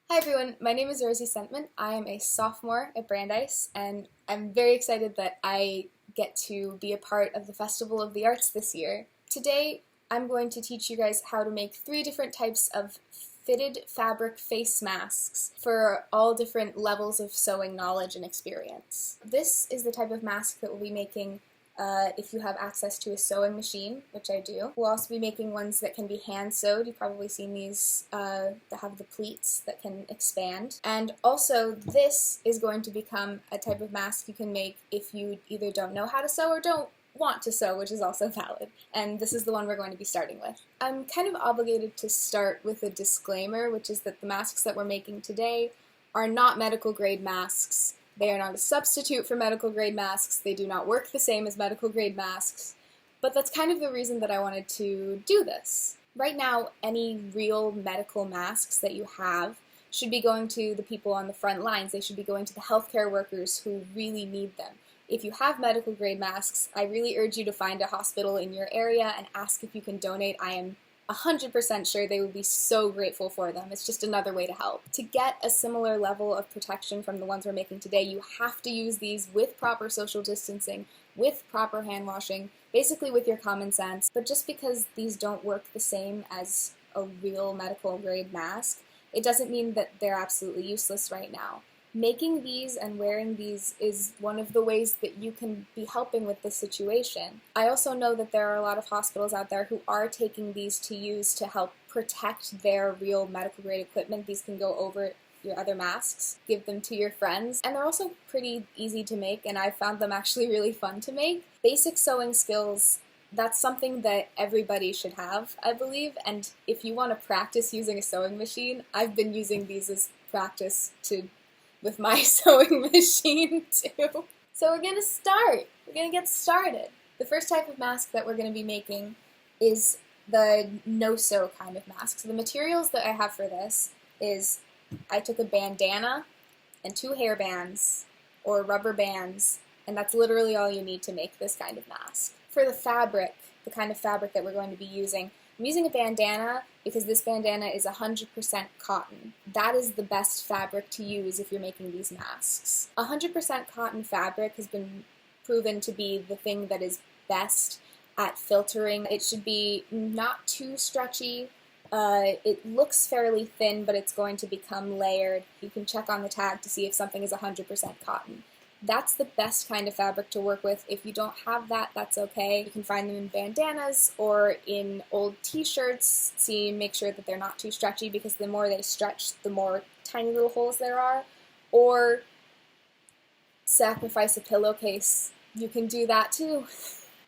Hi everyone, my name is Rosie Sentman. I am a sophomore at Brandeis, and I'm very excited that I get to be a part of the Festival of the Arts this year. Today, I'm going to teach you guys how to make 3 different types of fitted fabric face masks for all different levels of sewing knowledge and experience. This is the type of mask that we'll be making if you have access to a sewing machine, which I do. We'll also be making ones that can be hand sewed. You've probably seen these that have the pleats that can expand. And also, this is going to become a type of mask you can make if you either don't know how to sew or don't want to sew, which is also valid. And this is the one we're going to be starting with. I'm kind of obligated to start with a disclaimer, which is that the masks that we're making today are not medical grade masks. They are not a substitute for medical grade masks. They do not work the same as medical grade masks. But that's kind of the reason that I wanted to do this. Right now, any real medical masks that you have should be going to the people on the front lines. They should be going to the healthcare workers who really need them. If you have medical grade masks, I really urge you to find a hospital in your area and ask if you can donate. I am 100% sure they would be so grateful for them. It's just another way to help. To get a similar level of protection from the ones we're making today, you have to use these with proper social distancing, with proper hand washing, basically with your common sense. But just because these don't work the same as a real medical grade mask, it doesn't mean that they're absolutely useless right now. Making these and wearing these is one of the ways that you can be helping with this situation. I also know that there are a lot of hospitals out there who are taking these to use to help protect their real medical grade equipment. These can go over your other masks, give them to your friends, and they're also pretty easy to make, and I found them actually really fun to make. Basic sewing skills, that's something that everybody should have, I believe, and if you want to practice using a sewing machine, I've been using these as practice with my sewing machine too. So we're gonna start. We're gonna get started. The first type of mask that we're gonna be making is the no-sew kind of mask. So the materials that I have for this is I took a bandana and 2 hairbands or rubber bands, and that's literally all you need to make this kind of mask. For the fabric, the kind of fabric that we're going to be using, I'm using a bandana because this bandana is 100% cotton. That is the best fabric to use if you're making these masks. 100% cotton fabric has been proven to be the thing that is best at filtering. It should be not too stretchy. It looks fairly thin, but it's going to become layered. You can check on the tag to see if something is 100% cotton. That's the best kind of fabric to work with. If you don't have that, that's okay. You can find them in bandanas or in old t-shirts. Make sure that they're not too stretchy, because the more they stretch, the more tiny little holes there are. Or sacrifice a pillowcase. You can do that too.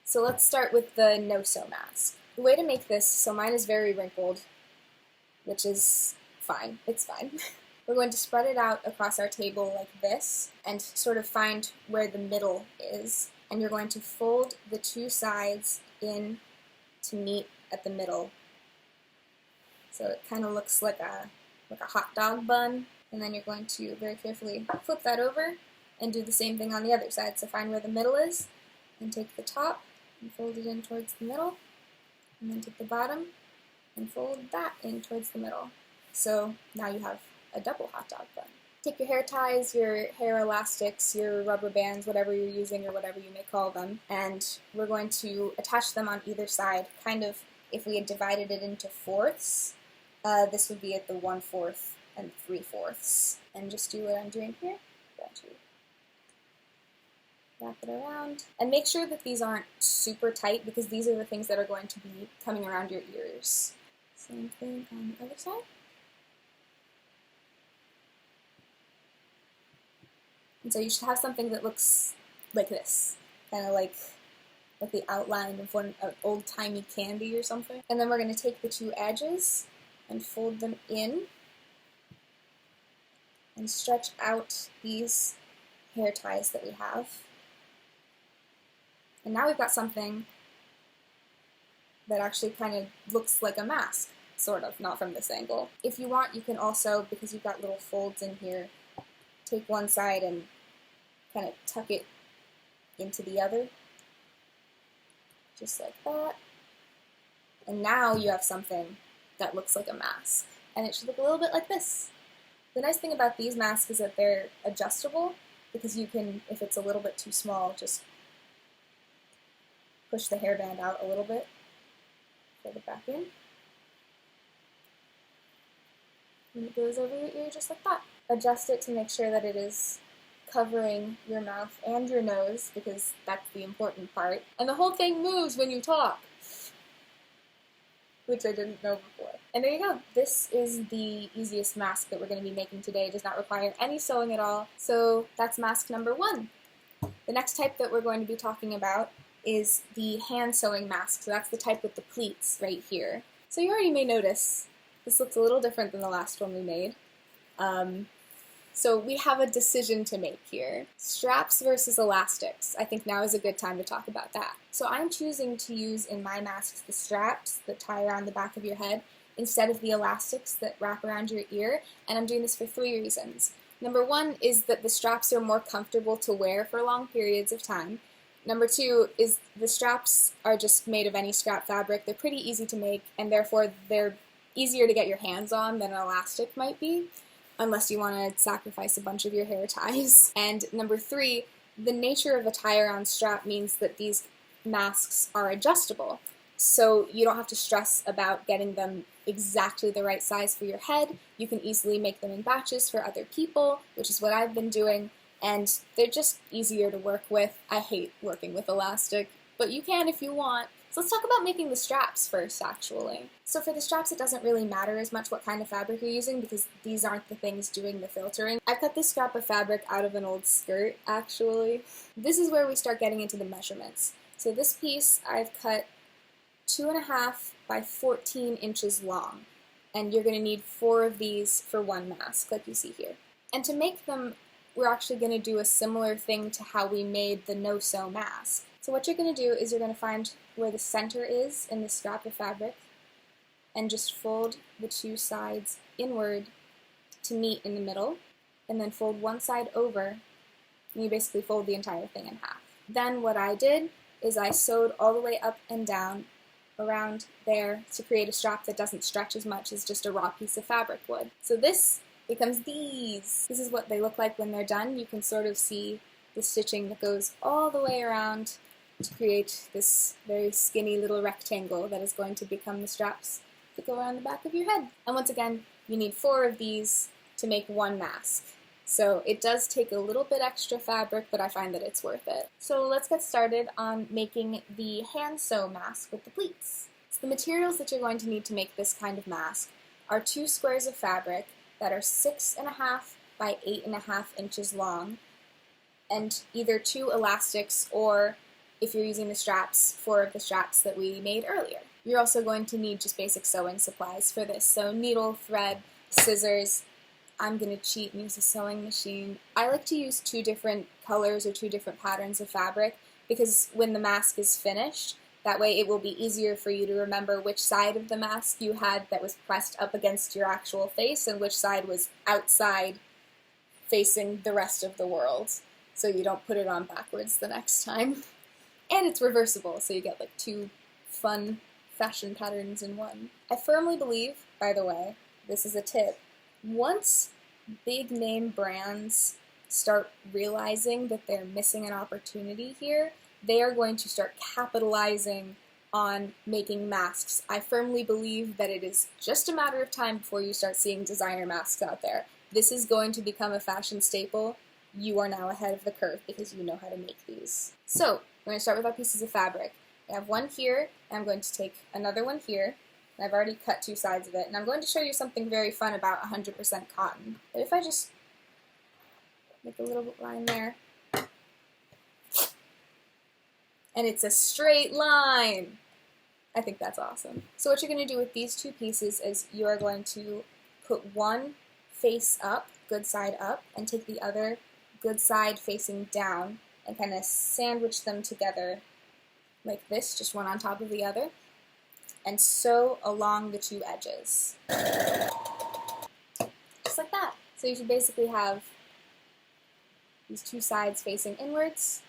So let's start with the no-sew mask. The way to make this, so mine is very wrinkled, which is fine. It's fine. We're going to spread it out across our table like this and sort of find where the middle is. And you're going to fold the 2 sides in to meet at the middle. So it kind of looks like a hot dog bun. And then you're going to very carefully flip that over and do the same thing on the other side. So find where the middle is and take the top and fold it in towards the middle. And then take the bottom and fold that in towards the middle. So now you have a double hot dog bun. Take your hair ties, your hair elastics, your rubber bands, whatever you're using or whatever you may call them, and we're going to attach them on either side. Kind of, if we had divided it into fourths, this would be at the 1/4 and 3/4. And just do what I'm doing here. I'm going to wrap it around. And make sure that these aren't super tight, because these are the things that are going to be coming around your ears. Same thing on the other side. And so you should have something that looks like this, kind of like the outline of an old-timey candy or something. And then we're going to take the 2 edges and fold them in and stretch out these hair ties that we have. And now we've got something that actually kind of looks like a mask, sort of, not from this angle. If you want, you can also, because you've got little folds in here, take one side and kind of tuck it into the other, just like that. And now you have something that looks like a mask. And it should look a little bit like this. The nice thing about these masks is that they're adjustable, because you can, if it's a little bit too small, just push the hairband out a little bit, fold it back in, and it goes over your ear just like that. Adjust it to make sure that it is covering your mouth and your nose, because that's the important part. And the whole thing moves when you talk, which I didn't know before. And there you go. This is the easiest mask that we're going to be making today. It does not require any sewing at all. So that's mask number 1. The next type that we're going to be talking about is the hand sewing mask. So that's the type with the pleats right here. So you already may notice this looks a little different than the last one we made. So we have a decision to make here. Straps versus elastics. I think now is a good time to talk about that. So I'm choosing to use in my masks the straps that tie around the back of your head instead of the elastics that wrap around your ear, and I'm doing this for 3 reasons. Number 1 is that the straps are more comfortable to wear for long periods of time. Number 2 is the straps are just made of any scrap fabric. They're pretty easy to make, and therefore they're easier to get your hands on than an elastic might be, unless you want to sacrifice a bunch of your hair ties. And number 3, the nature of a tie-around strap means that these masks are adjustable. So you don't have to stress about getting them exactly the right size for your head. You can easily make them in batches for other people, which is what I've been doing, and they're just easier to work with. I hate working with elastic, but you can if you want. So let's talk about making the straps first, actually. So for the straps, it doesn't really matter as much what kind of fabric you're using, because these aren't the things doing the filtering. I cut this scrap of fabric out of an old skirt, actually. This is where we start getting into the measurements. So this piece I've cut 2.5 by 14 inches long, and you're going to need 4 of these for one mask, like you see here. And to make them, we're actually going to do a similar thing to how we made the no-sew mask. So what you're going to do is you're going to find where the center is in the scrap of fabric and just fold the 2 sides inward to meet in the middle, and then fold one side over, and you basically fold the entire thing in half. Then what I did is I sewed all the way up and down around there to create a strap that doesn't stretch as much as just a raw piece of fabric would. So this becomes these. This is what they look like when they're done. You can sort of see the stitching that goes all the way around to create this very skinny little rectangle that is going to become the straps that go around the back of your head. And once again, you need 4 of these to make one mask. So it does take a little bit extra fabric, but I find that it's worth it. So let's get started on making the hand sew mask with the pleats. So the materials that you're going to need to make this kind of mask are 2 squares of fabric that are 6.5 by 8.5 inches long, and either 2 elastics, or if you're using the straps, 4 of the straps that we made earlier. You're also going to need just basic sewing supplies for this, so needle, thread, scissors. I'm going to cheat and use a sewing machine. I like to use 2 different colors or 2 different patterns of fabric, because when the mask is finished, that way it will be easier for you to remember which side of the mask you had that was pressed up against your actual face and which side was outside facing the rest of the world, so you don't put it on backwards the next time. And it's reversible, so you get like 2 fun fashion patterns in one. I firmly believe, by the way, this is a tip, once big name brands start realizing that they're missing an opportunity here, they are going to start capitalizing on making masks. I firmly believe that it is just a matter of time before you start seeing designer masks out there. This is going to become a fashion staple. You are now ahead of the curve because you know how to make these. So, we're going to start with our pieces of fabric. I have one here, and I'm going to take another one here. And I've already cut 2 sides of it, and I'm going to show you something very fun about 100% cotton. But if I just make a little line there, and it's a straight line. I think that's awesome. So what you're going to do with these 2 pieces is you are going to put one face up, good side up, and take the other good side facing down, and kind of sandwich them together like this, just one on top of the other, and sew along the 2 edges. Just like that. So you should basically have these 2 sides facing inwards,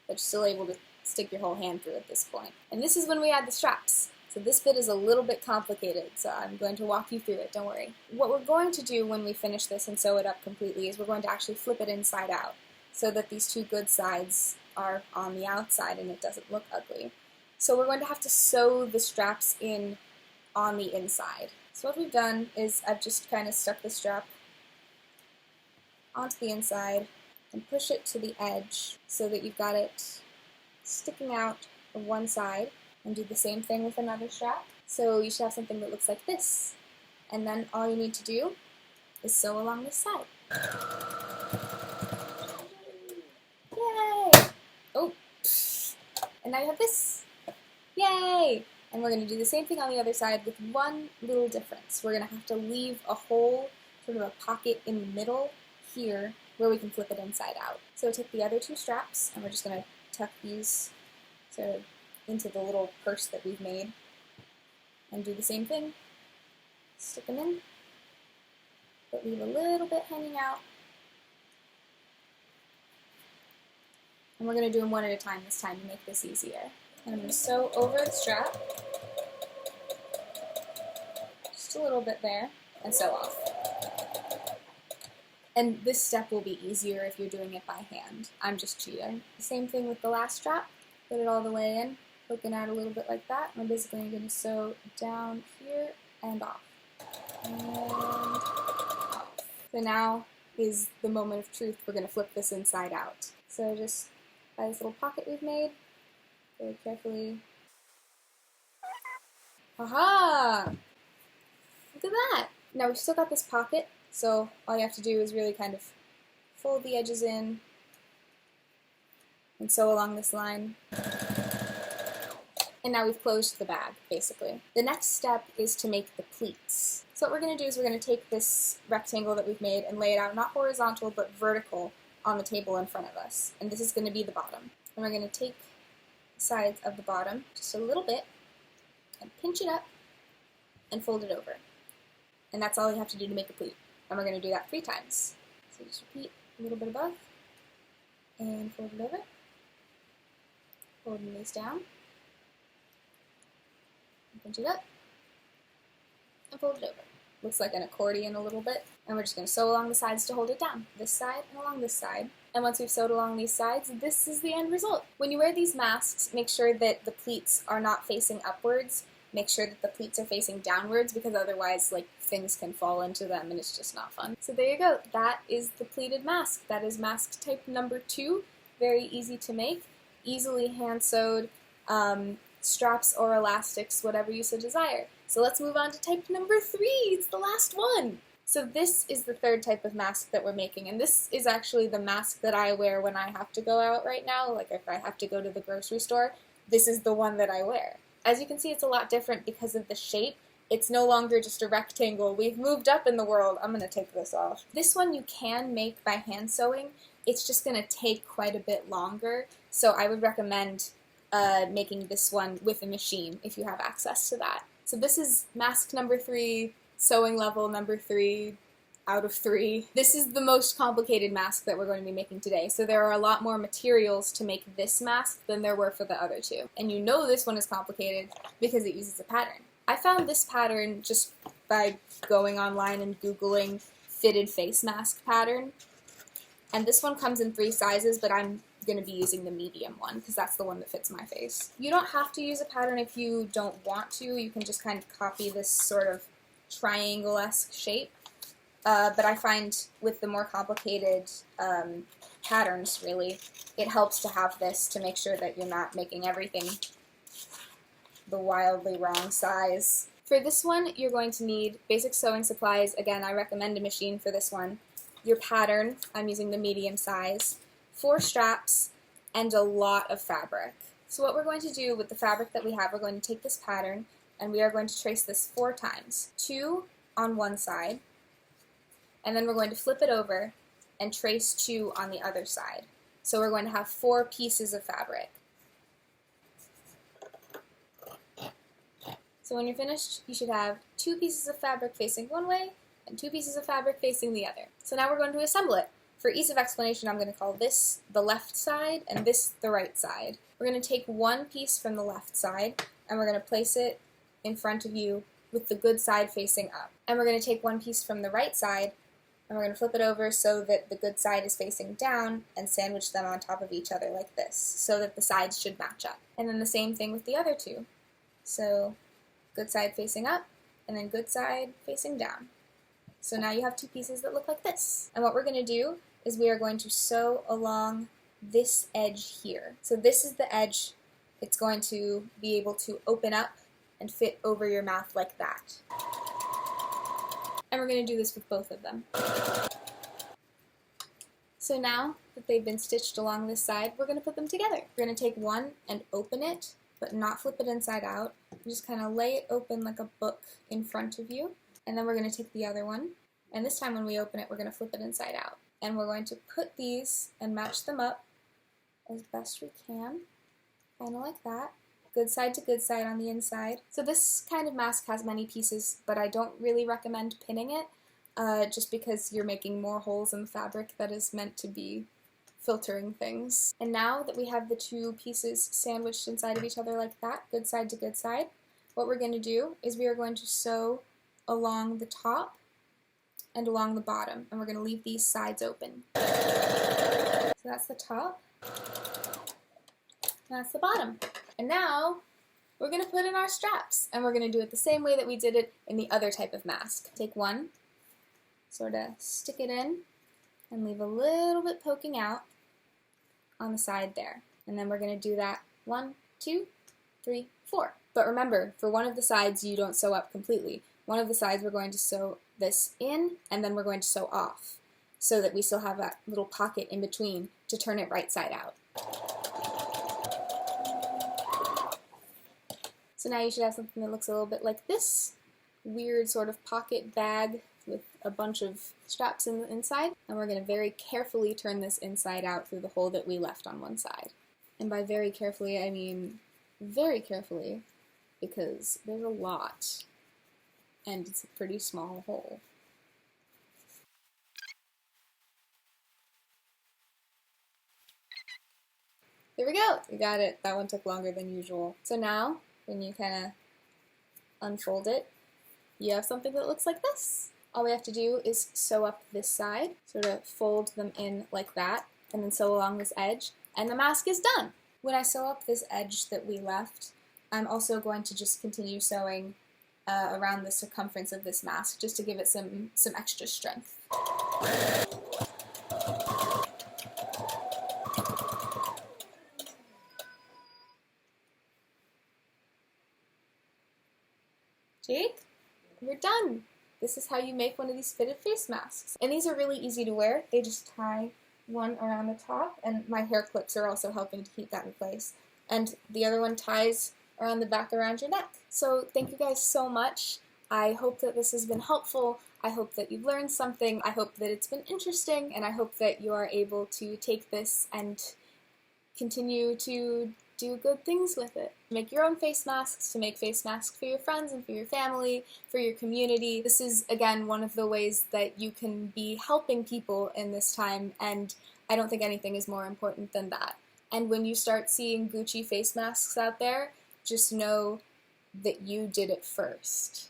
but you're still able to stick your whole hand through at this point. And this is when we add the straps. So So this bit is a little bit complicated, so I'm going to walk you through it, don't worry. What we're going to do when we finish this and sew it up completely is we're going to actually flip it inside out so that these two good sides are on the outside and it doesn't look ugly. So we're going to have to sew the straps in on the inside. So what we've done is I've just kind of stuck the strap onto the inside and push it to the edge so that you've got it sticking out of one side, and do the same thing with another strap. So you should have something that looks like this. And then all you need to do is sew along this side. Yay! Oh! And now you have this. Yay! And we're going to do the same thing on the other side with one little difference. We're going to have to leave a hole, sort of a pocket in the middle here, where we can flip it inside out. So take the other two straps, and we're just going to tuck these sort of into the little purse that we've made, and do the same thing. Stick them in, but leave a little bit hanging out. And we're going to do them one at a time this time to make this easier. And I'm going to sew over the strap, just a little bit there, and sew off. And this step will be easier if you're doing it by hand. I'm just cheating. Same thing with the last strap. Put it all the way in, poking out a little bit like that. I'm basically going to sew down here and off. And off. So now is the moment of truth. We're going to flip this inside out. So just by this little pocket we've made, very carefully. Aha! Look at that! Now we've still got this pocket, so all you have to do is really kind of fold the edges in and sew along this line. And now we've closed the bag, basically. The next step is to make the pleats. So what we're going to do is we're going to take this rectangle that we've made and lay it out, not horizontal, but vertical on the table in front of us. And this is going to be the bottom. And we're going to take the sides of the bottom just a little bit and pinch it up and fold it over. And that's all you have to do to make a pleat. And we're going to do that 3 times. So just repeat a little bit above and fold it over. Folding these down. Pinch it up and fold it over. Looks like an accordion a little bit. And we're just going to sew along the sides to hold it down. This side and along this side. And once we've sewed along these sides, this is the end result. When you wear these masks, make sure that the pleats are not facing upwards. Make sure that the pleats are facing downwards, because otherwise, like, things can fall into them and it's just not fun. So there you go. That is the pleated mask. That is mask type number 2. Very easy to make. Easily hand sewed. Straps or elastics, whatever you so desire. So let's move on to type number 3. It's the last one. So this is the 3rd type of mask that we're making, and this is actually the mask that I wear when I have to go out right now. Like if I have to go to the grocery store, this is the one that I wear. As you can see, it's a lot different because of the shape. It's no longer just a rectangle. We've moved up in the world. I'm going to take this off. This one you can make by hand sewing. It's just going to take quite a bit longer, so I would recommend making this one with a machine if you have access to that. So this is mask number 3, sewing level number 3 out of 3. This is the most complicated mask that we're going to be making today. So there are a lot more materials to make this mask than there were for the other 2. And you know this one is complicated because it uses a pattern. I found this pattern just by going online and Googling fitted face mask pattern. And this one comes in 3 sizes, but I'm going to be using the medium one because that's the one that fits my face. You don't have to use a pattern if you don't want to. You can just kind of copy this sort of triangle-esque shape. But I find with the more complicated patterns, really, it helps to have this to make sure that you're not making everything the wildly wrong size. For this one, you're going to need basic sewing supplies. Again, I recommend a machine for this one. Your pattern, I'm using the medium size. 4 straps, and a lot of fabric. So what we're going to do with the fabric that we have, we're going to take this pattern, and we are going to trace this 4 times. 2 on one side, and then we're going to flip it over and trace 2 on the other side. So we're going to have 4 pieces of fabric. So when you're finished, you should have 2 pieces of fabric facing one way, and 2 pieces of fabric facing the other. So now we're going to assemble it. For ease of explanation, I'm going to call this the left side and this the right side. We're going to take one piece from the left side and we're going to place it in front of you with the good side facing up. And we're going to take one piece from the right side and we're going to flip it over so that the good side is facing down and sandwich them on top of each other like this, so that the sides should match up. And then the same thing with the other two. So good side facing up and then good side facing down. So now you have two pieces that look like this. And what we're going to do is we are going to sew along this edge here. So this is the edge. It's going to be able to open up and fit over your mouth like that. And we're going to do this with both of them. So now that they've been stitched along this side, we're going to put them together. We're going to take one and open it, but not flip it inside out. Just kind of lay it open like a book in front of you. And then we're going to take the other one. And this time when we open it, we're going to flip it inside out. And we're going to put these and match them up as best we can. Kind of like that. Good side to good side on the inside. So this kind of mask has many pieces, but I don't really recommend pinning it, just because you're making more holes in the fabric that is meant to be filtering things. And now that we have the two pieces sandwiched inside of each other like that, good side to good side, what we're going to do is we are going to sew along the top and along the bottom, and we're going to leave these sides open. So that's the top, and that's the bottom. And now we're going to put in our straps, and we're going to do it the same way that we did it in the other type of mask. Take one, sort of stick it in, and leave a little bit poking out on the side there. And then we're going to do that 1, 2, 3, 4. But remember, for one of the sides you don't sew up completely. One of the sides we're going to sew this in, and then we're going to sew off, so that we still have that little pocket in between to turn it right side out. So now you should have something that looks a little bit like this. Weird sort of pocket bag with a bunch of straps in the inside. And we're going to very carefully turn this inside out through the hole that we left on one side. And by very carefully, I mean very carefully, because there's a lot. And it's a pretty small hole. There we go! We got it. That one took longer than usual. So now, when you kind of unfold it, you have something that looks like this. All we have to do is sew up this side, sort of fold them in like that, and then sew along this edge, and the mask is done! When I sew up this edge that we left, I'm also going to just continue sewing around the circumference of this mask, just to give it some extra strength. Jake, we're done! This is how you make one of these fitted face masks. And these are really easy to wear. They just tie one around the top, and my hair clips are also helping to keep that in place. And the other one ties around the back around your neck. So thank you guys so much. I hope that this has been helpful. I hope that you've learned something. I hope that it's been interesting, and I hope that you are able to take this and continue to do good things with it. Make your own face masks, to make face masks for your friends and for your family, for your community. This is, again, one of the ways that you can be helping people in this time, and I don't think anything is more important than that. And when you start seeing Gucci face masks out there, just know that you did it first.